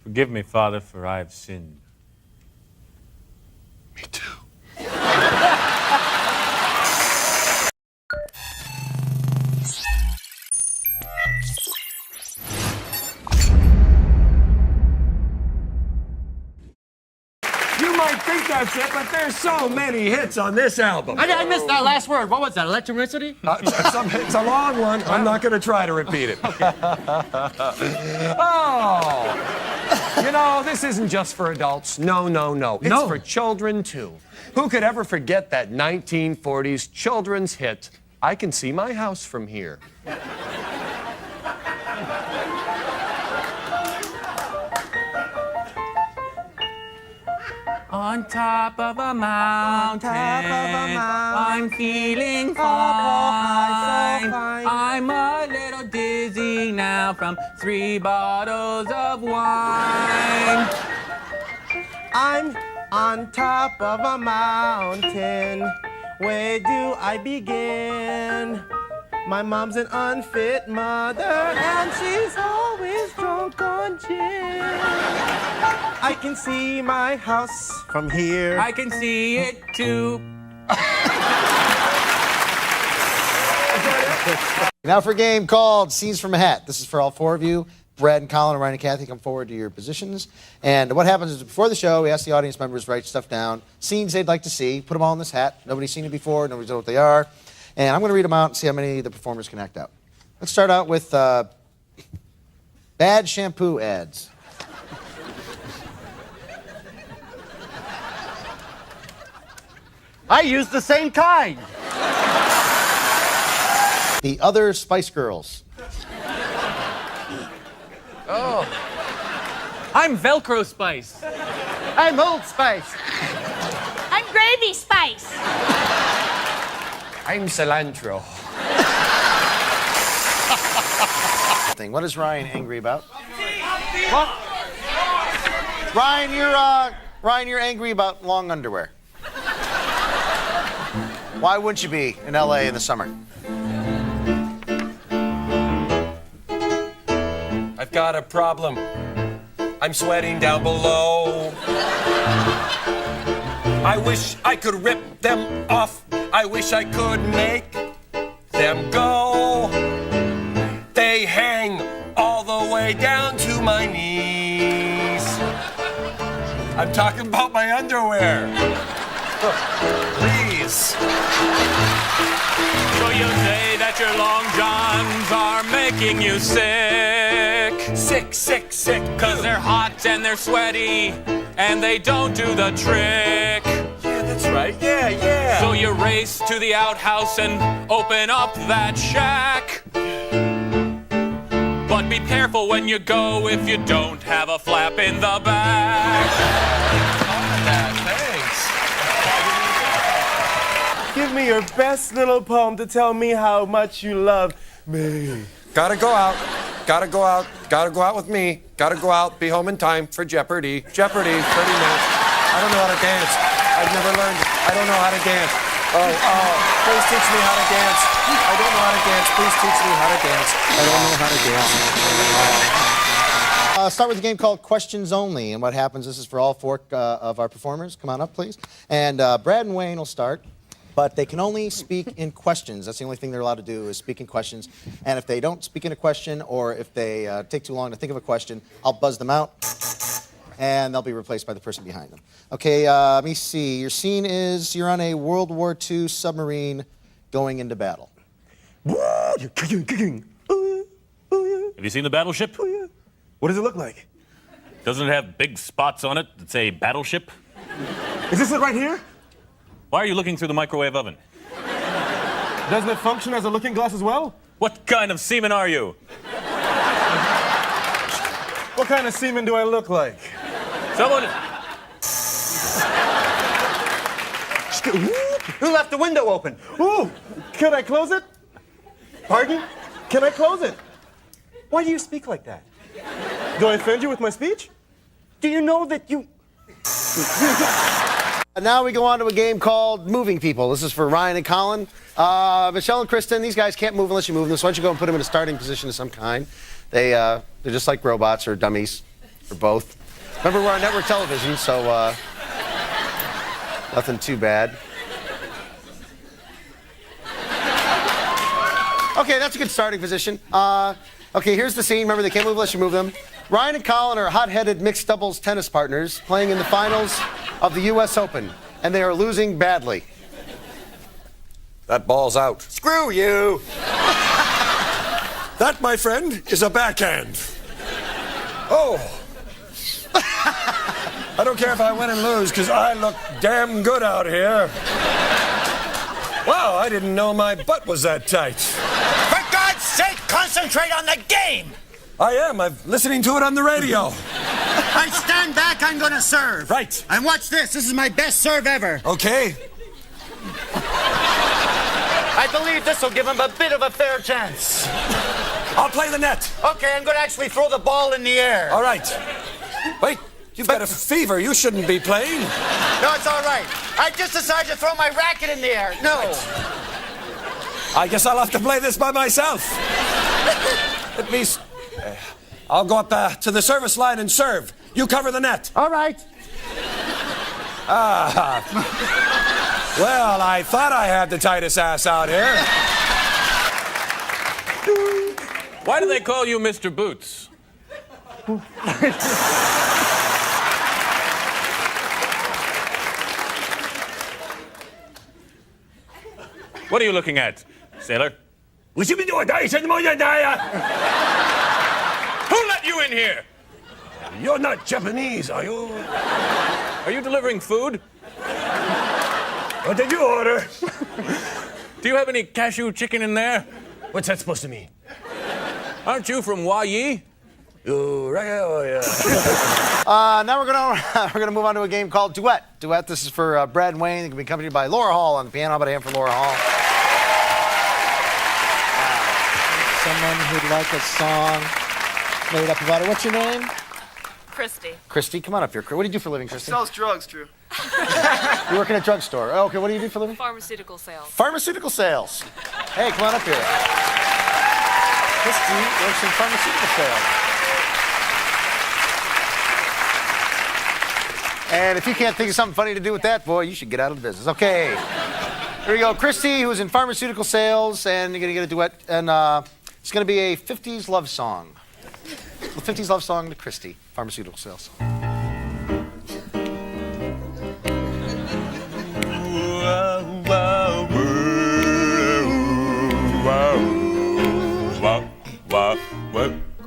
Forgive me, Father, for I have sinned. Me too. You might think that's it, but there's so many hits on this album. I missed that last word. What was that, electricity? It's a long one. I'm not going to try to repeat it. Oh, you know, this isn't just for adults. No. It's for children, too. Who could ever forget that 1940s children's hit, I Can See My House From Here? On top of a mountain, I'm feeling fine. I'm a little dizzy now from 3 bottles of wine. I'm on top of a mountain. Where do I begin? My mom's an unfit mother, and she's always drunk on gin. I can see my house from here. I can see it too. Now for a game called Scenes from a Hat. This is for all 4 of you. Brad and Colin, Ryan and Kathy, come forward to your positions. And what happens is before the show, we ask the audience members to write stuff down, scenes they'd like to see, put them all in this hat. Nobody's seen it before, nobody's know what they are. And I'm going to read them out and see how many the performers can act out. Let's start out with bad shampoo ads. I use the same kind. The Other Spice Girls. Oh. I'm Velcro Spice. I'm Old Spice. I'm Gravy Spice. I'm cilantro. What is Ryan angry about? What? Ryan, you're angry about long underwear. Why wouldn't you be in LA in the summer? I've got a problem. I'm sweating down below. I wish I could rip them off. I wish I could make them go. They hang all the way down to my knees. I'm talking about my underwear. Please. So you say that your long johns are making you sick. Sick. 'Cause they're hot and they're sweaty and they don't do the trick. Yeah, that's right. Yeah. So you race to the outhouse and open up that shack. But be careful when you go if you don't have a flap in the back. Thanks. Give me your best little poem to tell me how much you love me. Gotta go out with me. Gotta go out, be home in time for Jeopardy. 30 minutes. I don't know how to dance. I've never learned. I don't know how to dance. Oh, please teach me how to dance. I don't know how to dance. Please teach me how to dance. I don't know how to dance. Start with a game called Questions Only. And what happens, this is for all 4 of our performers. Come on up, please. And Brad and Wayne will start. But they can only speak in questions. That's the only thing they're allowed to do is speak in questions. And if they don't speak in a question or if they take too long to think of a question, I'll buzz them out. And they'll be replaced by the person behind them. Okay, let me see. Your scene is you're on a World War II submarine going into battle. Have you seen the battleship? What does it look like? Doesn't it have big spots on it that say battleship? Is this it right here? Why are you looking through the microwave oven? Doesn't it function as a looking glass as well? What kind of seaman are you? What kind of seaman do I look like? Someone... Who left the window open? Ooh, can I close it? Pardon? Can I close it? Why do you speak like that? Do I offend you with my speech? Do you know that you... And now we go on to a game called Moving People. This is for Ryan and Colin. Michelle and Kristen, these guys can't move unless you move them. So why don't you go and put them in a starting position of some kind. They're just like robots or dummies. or both. Remember, we're on network television, so nothing too bad. Okay, that's a good starting position. Okay, here's the scene. Remember, they can't move unless you move them. Ryan and Colin are hot-headed mixed doubles tennis partners playing in the finals of the U.S. Open, and they are losing badly. That ball's out. Screw you. That, my friend, is a backhand. Oh. I don't care if I win and lose, because I look damn good out here. Wow, I didn't know my butt was that tight. For God's sake, concentrate on the game! I am. I'm listening to it on the radio. I stand back, I'm gonna serve. Right. And watch this. This is my best serve ever. Okay. I believe this will give him a bit of a fair chance. I'll play the net. Okay, I'm gonna actually throw the ball in the air. All right. Wait, you've got a fever. You shouldn't be playing. No, it's all right. I just decided to throw my racket in the air. No. I guess I'll have to play this by myself. At least, I'll go up to the service line and serve. You cover the net. All right. Well, I thought I had the tightest ass out here. Why do they call you Mr. Boots? What are you looking at, sailor? Who let you in here? You're not Japanese, are you? Are you delivering food? What did you order? Do you have any cashew chicken in there? What's that supposed to mean? Aren't you from Hawaii? Oh, yeah. Now we're gonna move on to a game called Duet. Duet. This is for Brad and Wayne. It can be accompanied by Laura Hall on the piano. How about a hand for Laura Hall? Someone who'd like a song made up about it. What's your name? Christy. Christy, come on up here. What do you do for a living, Christy? Sells drugs, Drew. You work in a drugstore. Oh, okay, what do you do for a living? Pharmaceutical sales. Pharmaceutical sales. Hey, come on up here. Christy works in pharmaceutical sales. And if you can't think of something funny to do with that, boy, you should get out of the business. Okay. Here we go. Christy, who's in pharmaceutical sales, and you're going to get a duet. And it's going to be a 50s love song. The 50s love song to Christy, pharmaceutical sales.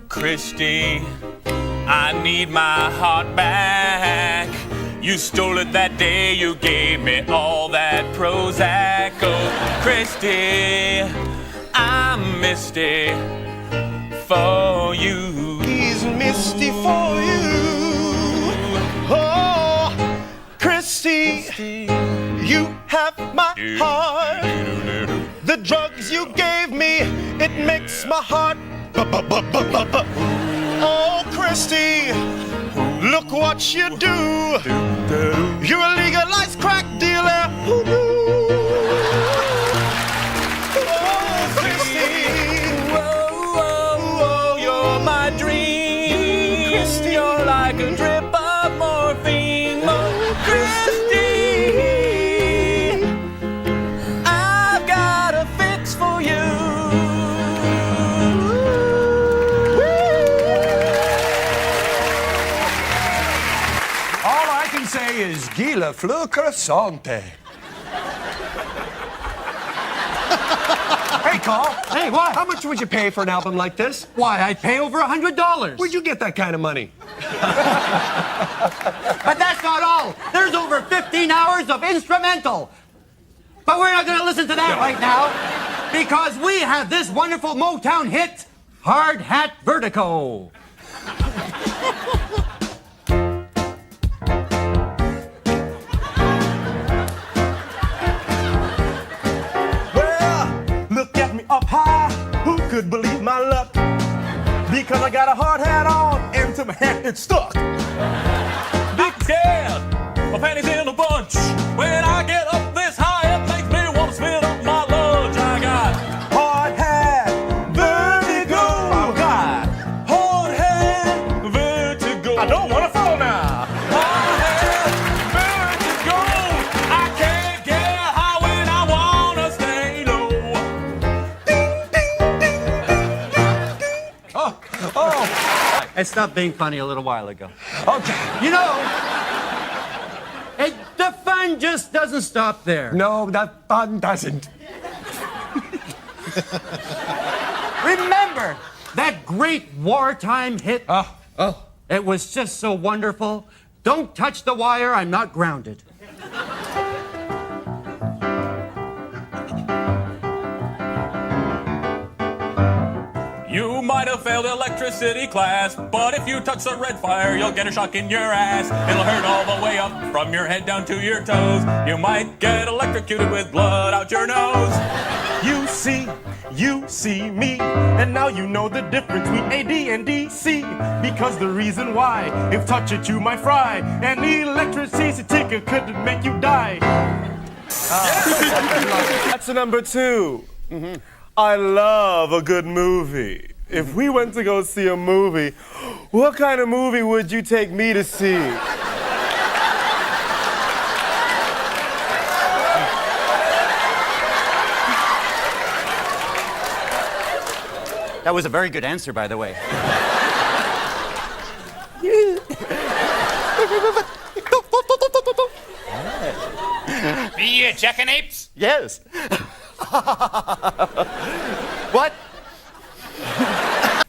Christy, I need my heart back. You stole it that day, you gave me all that Prozac. Oh, Christy, I'm misty for you. He's misty for you. Oh, Christy, you have my heart. The drugs you gave me, it makes my heart. Oh, Christy, look what you do. You're a legalized crack dealer. Oh, Christy. Whoa, you're my dream. Christy. You're like a drip of morphine. Oh, Christy, I've got a fix for you. All I can say is Gila Flu Croissante. Hey, Carl. Hey, what? How much would you pay for an album like this? Why, I'd pay over $100. Where'd you get that kind of money? But that's not all. There's over 15 hours of instrumental. But we're not going to listen to that right now because we have this wonderful Motown hit, Hard Hat Vertigo. Well, look at me up high. Who could believe my luck? Because I got a hard hat on and to my hat it's stuck. Big deal. My panties in a bunch. When I get up this high, it makes me want to spit up my lunch. I got Hard hat vertigo. hard hat vertigo. I know I stopped being funny a little while ago. Okay. You know, the fun just doesn't stop there. No, that fun doesn't. Remember that great wartime hit? Oh. It was just so wonderful. Don't touch the wire, I'm not grounded. You might have failed electricity class, but if you touch the red fire, you'll get a shock in your ass. It'll hurt all the way up from your head down to your toes. You might get electrocuted with blood out your nose. You see me, and now you know the difference between AD and DC. Because the reason why, if touch it, you might fry. And the electricity ticker could make you die. That's number 2. I love a good movie. If we went to go see a movie, what kind of movie would you take me to see? That was a very good answer, by the way. The jackanapes? Yes. What?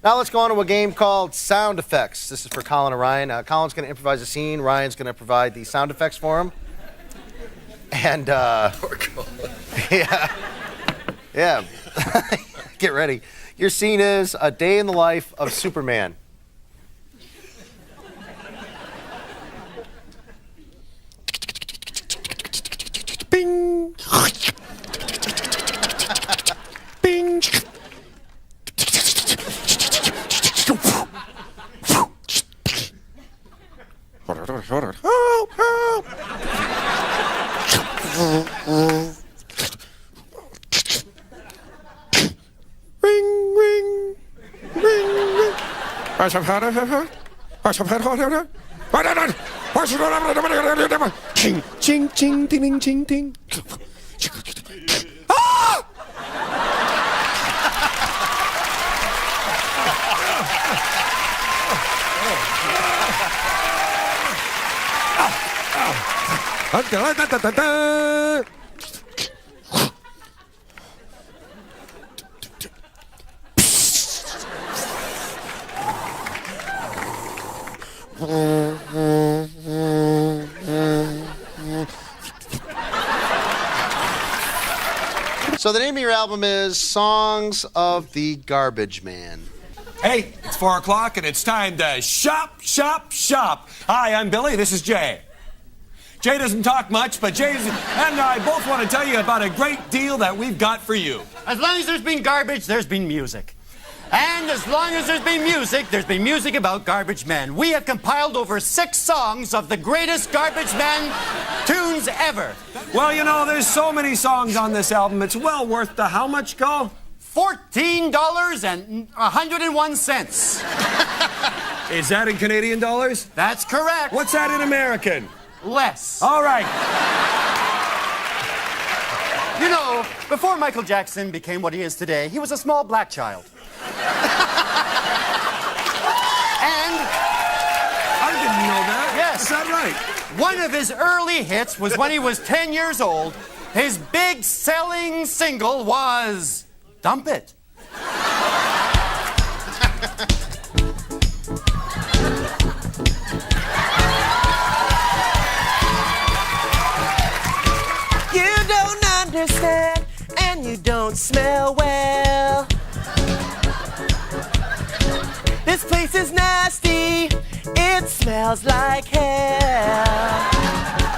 Now let's go on to a game called Sound Effects. This is for Colin and Ryan. Colin's going to improvise a scene. Ryan's going to provide the sound effects for him. And, yeah. Get ready. Your scene is a day in the life of Superman. Bing! Bing! Help! Help! Ring, ring, ring, ring. Ching, ching, ching, ding, ching, ding. Ah! So the name of your album is Songs of the Garbage Man. Hey, it's 4 o'clock and it's time to shop, shop, shop. Hi, I'm Billy. This is Jay. Jay doesn't talk much, but Jay and I both want to tell you about a great deal that we've got for you. As long as there's been garbage, there's been music. And as long as there's been music about garbage men. We have compiled over 6 songs of the greatest garbage men tunes ever. Well, you know, there's so many songs on this album, it's well worth the how much, Cole? $14.01. Is that in Canadian dollars? That's correct. What's that in American? Less. All right. You know, before Michael Jackson became what he is today, he was a small black child. And I didn't know that. Yes. Is that right? One of his early hits was when he was 10 years old. His big selling single was Dump It. You don't understand, and you don't smell well. This place is nasty, it smells like hell.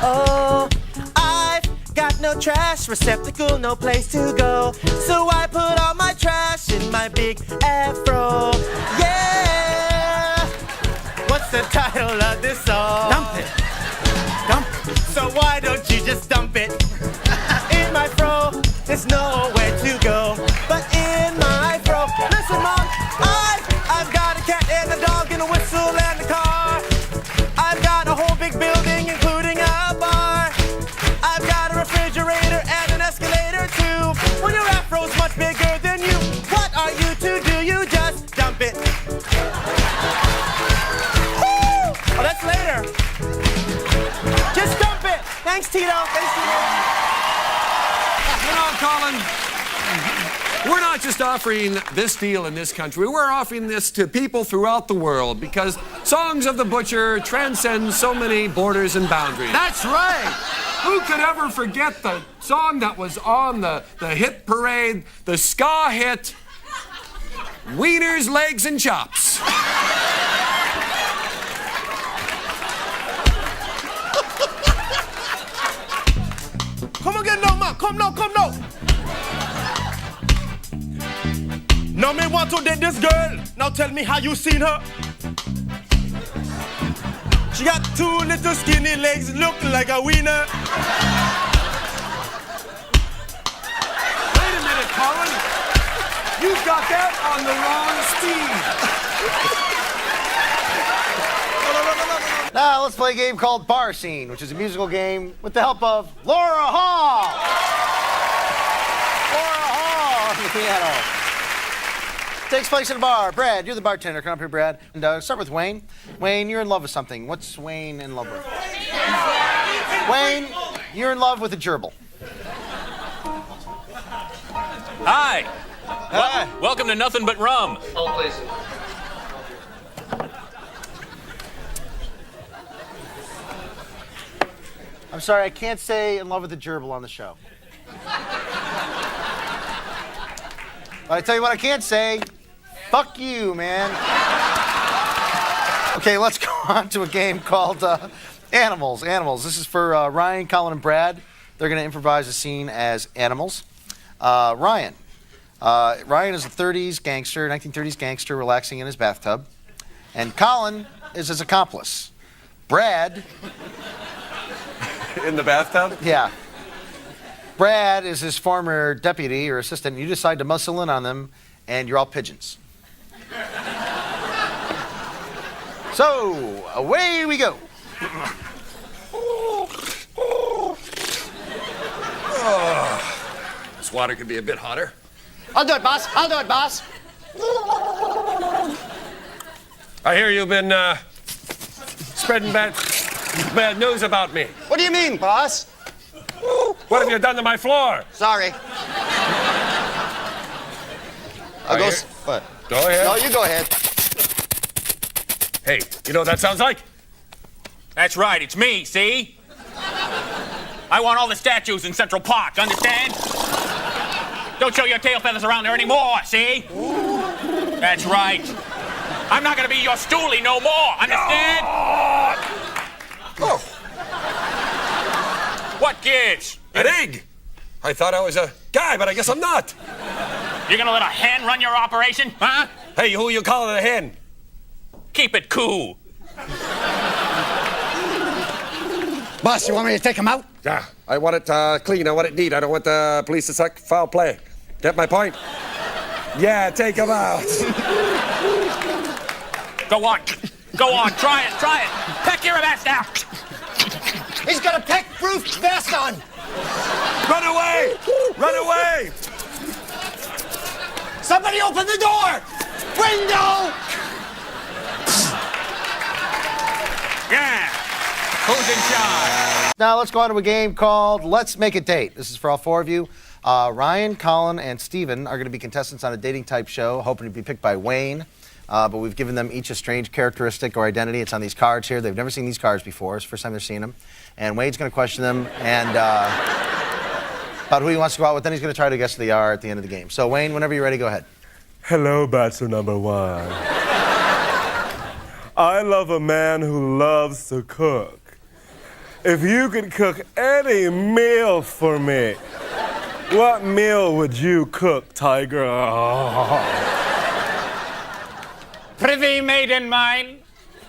Oh, I've got no trash receptacle, no place to go. So I put all my trash in my big afro. Yeah! What's the title of this song? Dump it. Dump it. So why don't you just dump it? In my fro, there's nowhere to go. But in my fro, listen, Mom, I've got a cat and a dog and a whistle and a car. I've got a whole big building, including a bar. I've got a refrigerator and an escalator too. When your afro's much bigger than you, what are you to do? You just dump it. Thanks, Tito. Thanks, Tito. You know, Colin, we're not just offering this deal in this country. We're offering this to people throughout the world because Songs of the Butcher transcend so many borders and boundaries. That's right. Who could ever forget the song that was on the hit parade, the ska hit, Wieners, Legs, and Chops? Come again now, man. Come now. Now me want to date this girl. Now tell me how you seen her. She got two little skinny legs, look like a wiener. Wait a minute, Colin. You've got that on the wrong speed. Now let's play a game called Bar Scene, which is a musical game with the help of Laura Hall. Laura Hall on the piano. Takes place in a bar. Brad, you're the bartender. Come up here, Brad. And start with Wayne. Wayne, you're in love with something. What's Wayne in love with? Wayne, you're in love with a gerbil. Hi. Hi. Welcome to Nothing But Rum. Oh, please. I'm sorry, I can't say in love with a gerbil on the show. But I tell you what I can't say. Fuck you, man. Okay, let's go on to a game called Animals. This is for Ryan, Colin, and Brad. They're going to improvise a scene as animals. Ryan. Ryan is a 1930s gangster relaxing in his bathtub. And Colin is his accomplice. Brad... In the bathtub? Yeah. Brad is his former deputy or assistant. You decide to muscle in on them, and you're all pigeons. So, away we go. This water could be a bit hotter. I'll do it, boss. I hear you've been spreading bad news about me. What do you mean, boss? What have you done to my floor? Sorry. What? Go ahead. No, you go ahead. Hey, you know what that sounds like? That's right, it's me, see? I want all the statues in Central Park, understand? Don't show your tail feathers around there anymore, see? That's right. I'm not gonna be your stoolie no more, understand? Oh, What gives? an egg. I thought I was a guy, but I guess I'm not. You're gonna let a hen run your operation, huh? Hey, who you calling a hen? Keep it cool. Boss, you want me to take him out? Yeah, I want it clean. I want it neat. I don't want the police to suck foul play. Get my point? Yeah, take him out. Go on, try it. Peck your vest out. He's got a peck-proof vest on. Run away! Somebody open the door! Window! Yeah. Who's in charge? Now let's go on to a game called Let's Make a Date. This is for all four of you. Ryan, Colin, and Steven are going to be contestants on a dating type show, hoping to be picked by Wayne. But we've given them each a strange characteristic or identity. It's on these cards here. They've never seen these cards before. It's the first time they're seeing them. And Wayne's going to question them and about who he wants to go out with. Then he's going to try to guess who they are at the end of the game. So Wayne, whenever you're ready, go ahead. Hello, bachelor number one. I love a man who loves to cook. If you could cook any meal for me, what meal would you cook, Tiger? Prithee, maiden mine,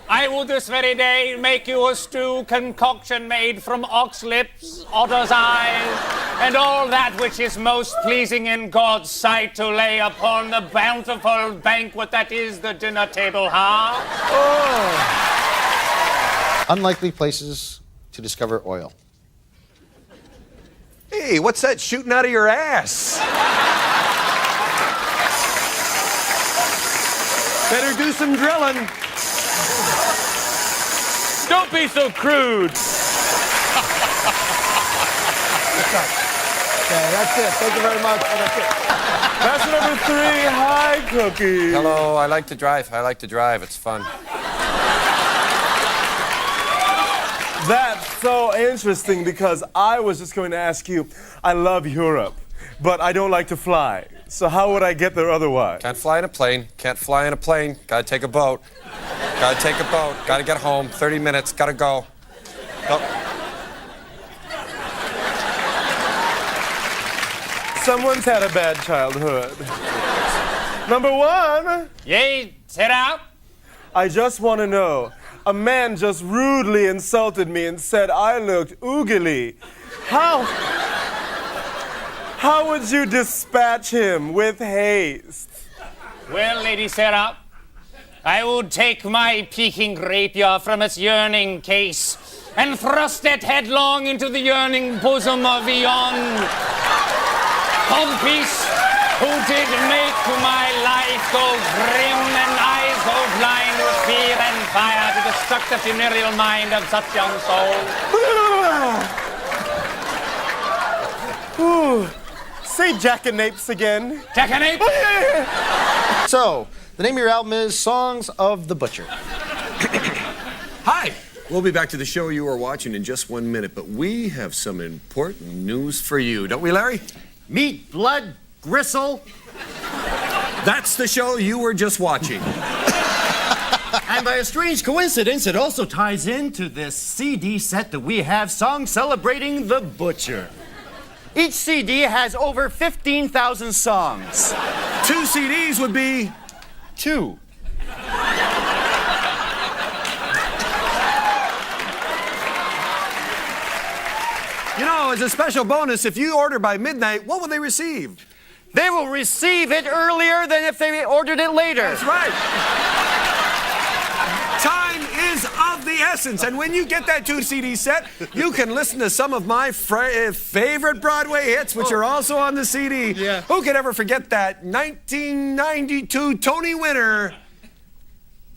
I will this very day make you a stew concoction made from ox lips, otter's eyes, and all that which is most pleasing in God's sight to lay upon the bountiful banquet that is the dinner table, huh? Unlikely places to discover oil. Hey, what's that shooting out of your ass? Better do some drilling. Don't be so crude. Okay, that's it. Thank you very much. That's it. That's number 3. Hi, Cookie. Hello, I like to drive. I like to drive. It's fun. That's so interesting because I was just going to ask you, I love Europe, but I don't like to fly. So how would I get there otherwise? Can't fly in a plane. Can't fly in a plane. Gotta take a boat. Gotta take a boat. Gotta get home. 30 minutes. Gotta go. Go. Someone's had a bad childhood. Number 1. Yay, set out. I just want to know, a man just rudely insulted me and said I looked oogly. How would you dispatch him with haste? Well, Lady Sarah, I would take my peaking rapier from its yearning case and thrust it headlong into the yearning bosom of yon compiece who did make my life go grim and eyes go blind with fear and fire to destruct the funereal mind of such young soul. Ooh. Say jackanapes again. Jackanapes? So, the name of your album is Songs of the Butcher. Hi! We'll be back to the show you are watching in just 1 minute, but we have some important news for you, don't we, Larry? Meat, blood, gristle. That's the show you were just watching. And by a strange coincidence, it also ties into this CD set that we have, songs celebrating the butcher. Each CD has over 15,000 songs. 2 CDs would be 2. You know, as a special bonus, if you order by midnight, what will they receive? They will receive it earlier than if they ordered it later. That's right. Time is of the essence, and when you get that 2 CD set, you can listen to some of my favorite Broadway hits, which are also on the CD. Yeah. Who could ever forget that 1992 Tony winner,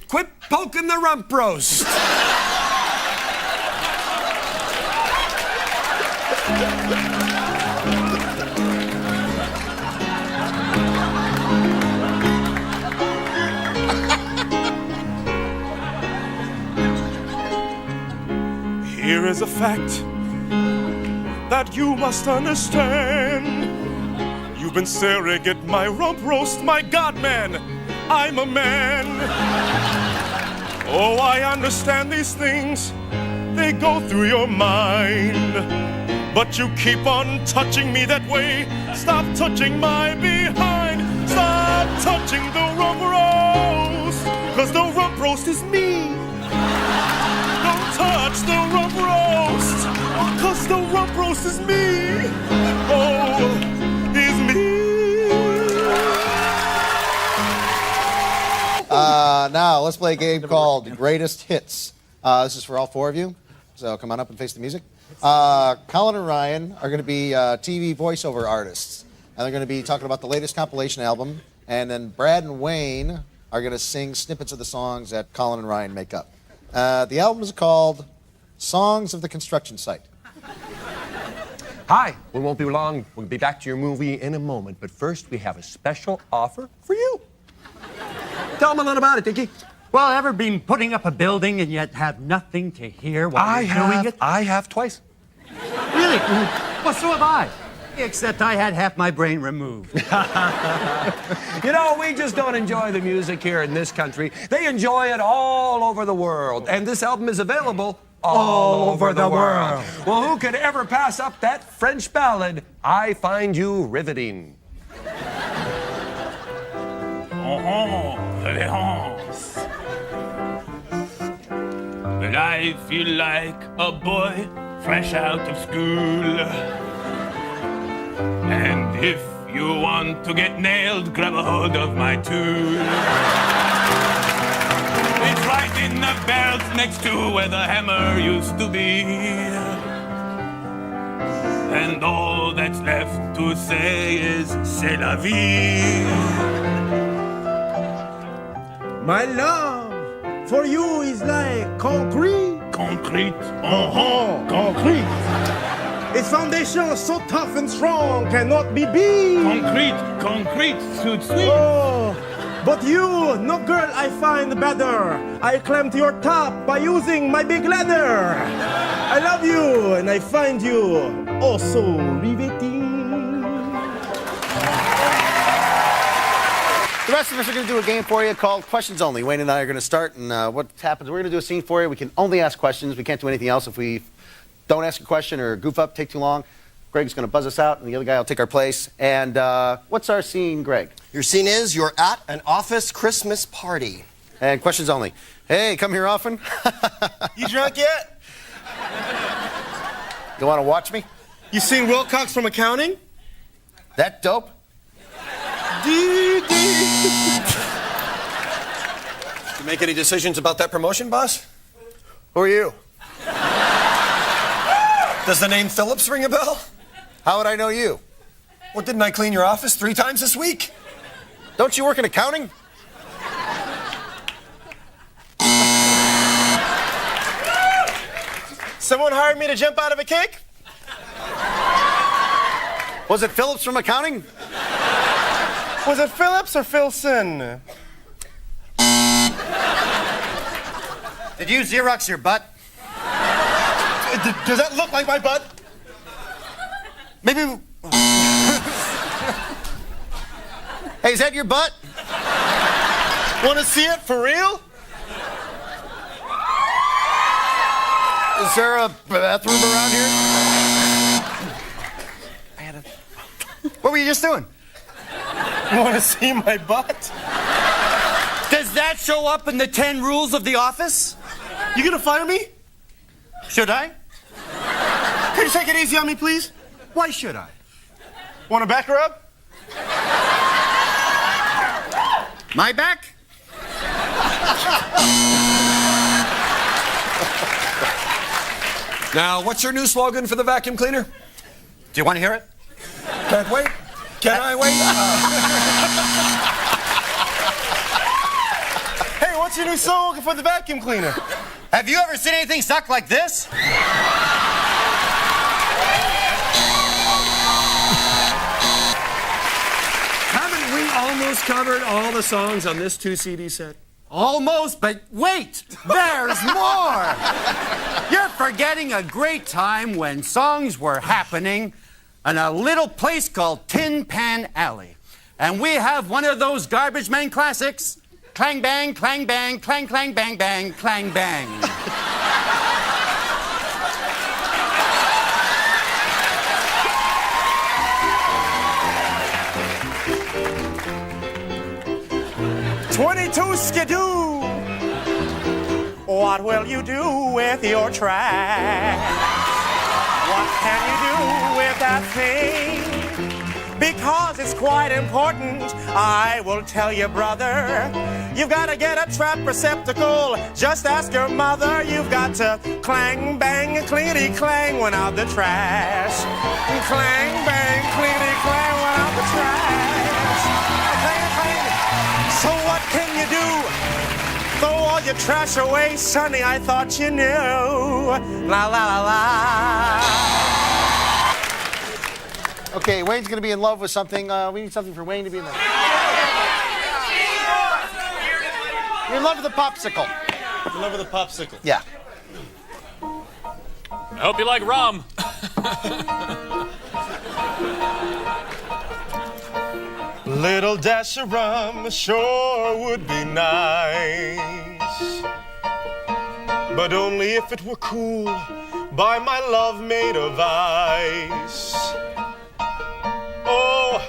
Quit Poking the Rump Roast? Here is a fact that you must understand. You've been staring at my rump roast, my God, man, I'm a man. Oh, I understand these things, they go through your mind. But you keep on touching me that way. Stop touching my behind. Stop touching the rump roast, 'cause the rump roast is me. Don't touch the rump roast, 'cause the rump roast is me. Oh, is me. Now, let's play a game called Greatest Hits. This is for all 4 of you, so come on up and face the music. Colin and Ryan are going to be TV voiceover artists, and they're going to be talking about the latest compilation album, and then Brad and Wayne are going to sing snippets of the songs that Colin and Ryan make up. The album is called Songs of the Construction Site. Hi, we won't be long. We'll be back to your movie in a moment, but first we have a special offer for you. Tell them a little about it, Dickie. Well, ever been putting up a building and yet have nothing to hear while you're doing it? I have twice. Really? Well, so have I. Except I had half my brain removed. You know, we just don't enjoy the music here in this country. They enjoy it all over the world. And this album is available all over the world. Well, who could ever pass up that French ballad, I Find You Riveting? But I feel like a boy fresh out of school. And if you want to get nailed, grab a hold of my tool. It's right in the belt next to where the hammer used to be. And all that's left to say is c'est la vie. My love for you is like concrete. Concrete. Concrete. Its foundation is so tough and strong, cannot be beat. Concrete, sweet. Oh, but you, no girl I find better. I climb to your top by using my big ladder. I love you, and I find you oh so riveting. The rest of us are going to do a game for you called Questions Only. Wayne and I are going to start, and what happens, we're going to do a scene for you. We can only ask questions. We can't do anything else. If we don't ask a question or goof up, take too long, Greg's going to buzz us out, and the other guy will take our place. And what's our scene, Greg? Your scene is you're at an office Christmas party. And Questions Only. Hey, come here often? You drunk yet? You want to watch me? You seen Wilcox from accounting? That dope? You make any decisions about that promotion, boss? Who are you? Does the name Phillips ring a bell? How would I know you? Well, didn't I clean your office 3 times this week? Don't you work in accounting? Someone hired me to jump out of a cake? Was it Phillips from accounting? Was it Phillips or Philson? Did you Xerox your butt? Does that look like my butt? Maybe. Hey, is that your butt? Want to see it for real? Is there a bathroom around here? What were you just doing? You want to see my butt? Does that show up in the 10 rules of the office? You gonna fire me? Should I? Can you take it easy on me, please? Why should I? Want a back rub? My back? Now, what's your new slogan for the vacuum cleaner? Do you want to hear it? Can't wait. Can I wait? Hey, what's your new slogan for the vacuum cleaner? Have you ever seen anything suck like this? Haven't we almost covered all the songs on this 2-CD set? Almost, but wait, there's more. You're forgetting a great time when songs were happening in a little place called Tin Pan Alley. And we have one of those garbage man classics. Clang bang, clang bang, clang clang bang bang, clang bang. 22 skidoo. What will you do with your trash? What can you do with that thing? Because it's quite important, I will tell you, brother. You've got to get a trap receptacle. Just ask your mother. You've got to clang, bang, cleany, clang when out the trash. Clang, bang, cleany, clang when out the trash. Clang, clang. So what can you do? Throw all your trash away, sonny, I thought you knew. La, la, la, la. Okay, Wayne's going to be in love with something. We need something for Wayne to be in love. You're in love with a popsicle. In love with a popsicle. Yeah. I hope you like rum. Little dash of rum sure would be nice, but only if it were cooled by my love made of ice. Oh,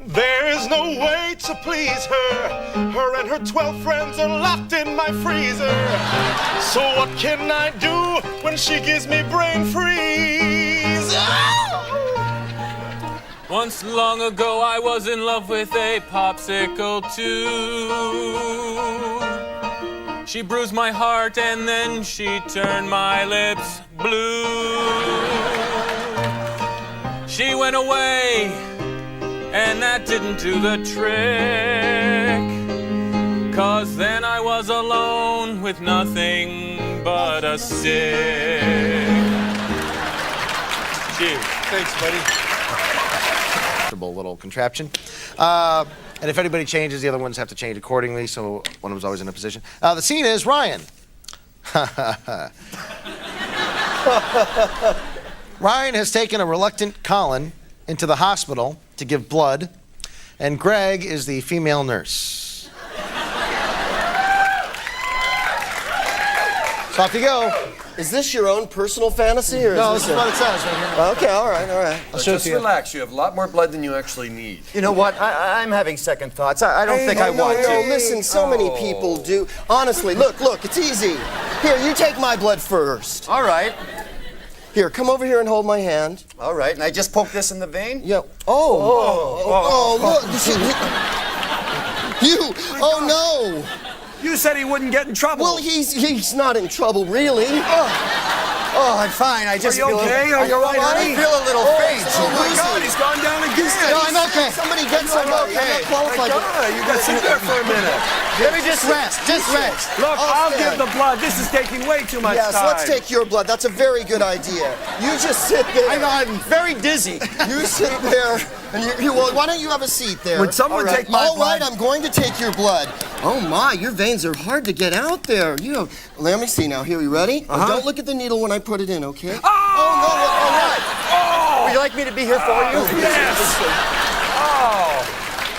there is no way to please her. Her and her 12 friends are locked in my freezer. So what can I do when she gives me brain freeze? Once long ago I was in love with a popsicle too. She bruised my heart and then she turned my lips blue. She went away and that didn't do the trick. 'Cause then I was alone with nothing but a sick. Cheers. Thanks, buddy. Little contraption. And if anybody changes, the other ones have to change accordingly, so one of them's always in a position. The scene is Ryan. Ryan has taken a reluctant Colin into the hospital to give blood, and Greg is the female nurse. So off you go. Is this your own personal fantasy, or No, this is what it says right here. Okay, all right. I'll show it Just to you. relax. You have a lot more blood than you actually need. You know what? I'm having second thoughts. I don't think I want No, to. listen, so many people do. Honestly, look, it's easy. Here, you take my blood first. All right. Here, come over here and hold my hand. All right. And I just poke this in the vein? Yeah. Oh, look. Oh, no. You said he wouldn't get in trouble. Well, he's not in trouble, really. Oh, I'm fine. I just Are you feel okay? Are you all right, I honey? feel a little faint. Oh my God, he's gone down again. No, I'm okay. Somebody get some. okay. I'm not qualified. God, you got to sit there for a minute. Let me just rest. Just rest. Look, I'll give stand. the blood. This is taking way too much Yes, time. let's take your blood. That's a very good idea. You just sit there. I'm very dizzy. You sit there, and well, why don't you have a seat there? Would someone All right. take my All right, blood? I'm going to take your blood. Oh my, your veins are hard to get out there. Let me see now. Here, you ready? Uh-huh. Don't look at the needle when I put it in, okay? Oh! No, all right. Would you like me to be here for you? Yes.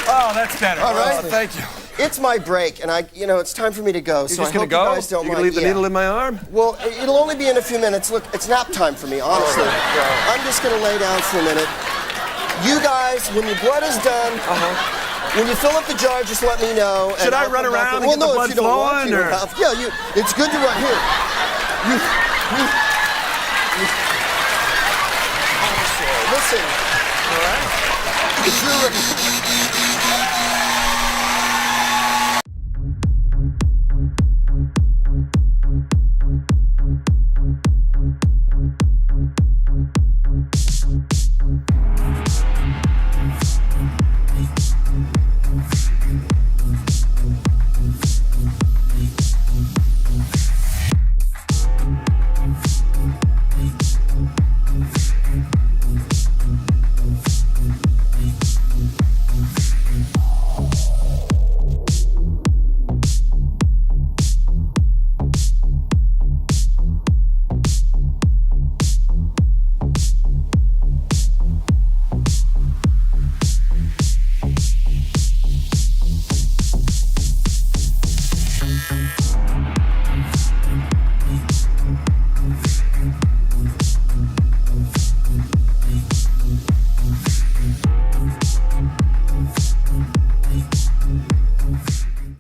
Oh, that's better. All right. Thank you. It's my break, and it's time for me to go. You're so just I gonna hope go? you guys don't You mind. gonna leave the Yeah. needle in my arm? Well, it'll only be in a few minutes. Look, it's nap time for me, honestly. I'm just gonna lay down for a minute. You guys, when your blood is done, when you fill up the jar, just let me know. Should I I'll run come back around in. and get the Well, no, blood if you don't want flowing, to. or- It's good to run here. Listen. All right.